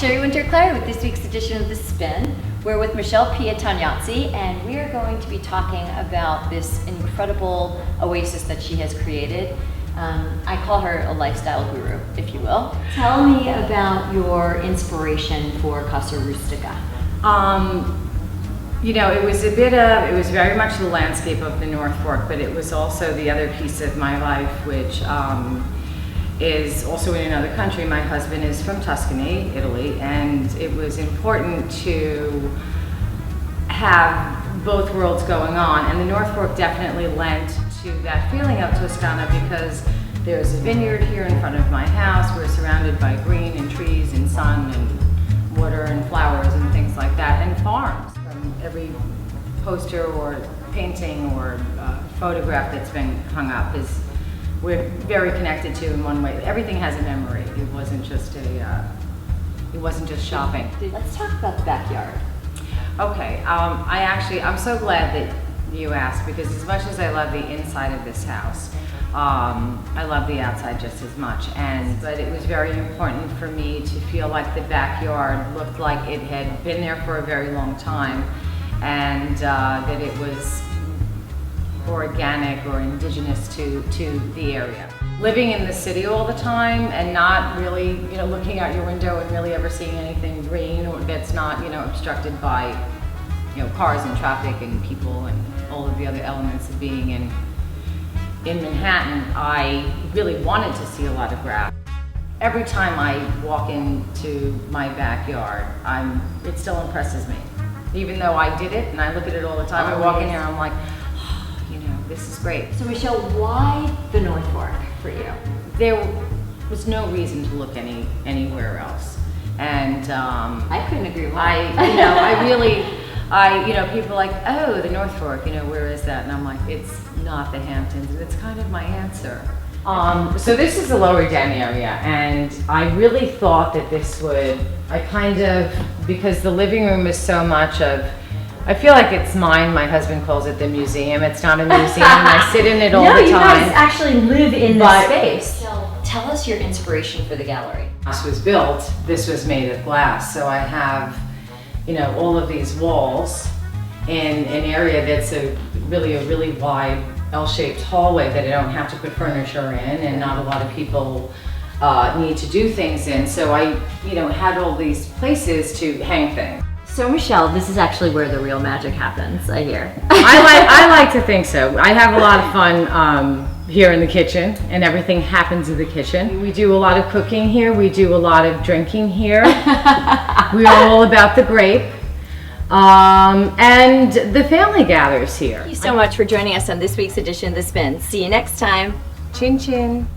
Sherry Winter-Clary with this week's edition of The Spin. We're with Michelle Pietognazzi, and we are going to be talking about this incredible oasis that she has created. I call her a lifestyle guru, if you will. Tell me about your inspiration for Casa Rustica. You know, it was very much the landscape of the North Fork, but it was also the other piece of my life, which is also in another country. My husband is from Tuscany, Italy, and it was important to have both worlds going on. And the North Fork definitely lent to that feeling of Toscana because there's a vineyard here in front of my house. We're surrounded by green and trees and sun and water and flowers and things like that, and farms. From every poster or painting or photograph that's been hung up we're very connected to in one way. Everything has a memory. It wasn't just shopping. Let's talk about the backyard. Okay, I'm so glad that you asked, because as much as I love the inside of this house, I love the outside just as much. But it was very important for me to feel like the backyard looked like it had been there for a very long time, and that it was organic or indigenous to the area. Living in the city all the time and not really, looking out your window and really ever seeing anything green or that's not, obstructed by, cars and traffic and people and all of the other elements of being in Manhattan, I really wanted to see a lot of grass. Every time I walk into my backyard, it still impresses me. Even though I did it and I look at it all the time, I walk in here and I'm like, this is great. So Michelle, why the North Fork for you? There was no reason to look anywhere else, and I couldn't agree more. People are like, oh, the North Fork, where is that? And I'm like, it's not the Hamptons, and it's kind of my answer. So this is the Lower Den area, and I really thought that because the living room is so much of, I feel like it's mine. My husband calls it the museum. It's not a museum. I sit in it all the time. No, you guys actually live in the space. Tell us your inspiration for the gallery. This was built, this was made of glass. So I have, all of these walls in an area that's a really wide L-shaped hallway that I don't have to put furniture in, and not a lot of people need to do things in. So I, had all these places to hang things. So Michelle, this is actually where the real magic happens, I hear. I like to think so. I have a lot of fun here in the kitchen, and everything happens in the kitchen. We do a lot of cooking here. We do a lot of drinking here. We're all about the grape. And the family gathers here. Thank you so much for joining us on this week's edition of The Spin. See you next time. Chin chin.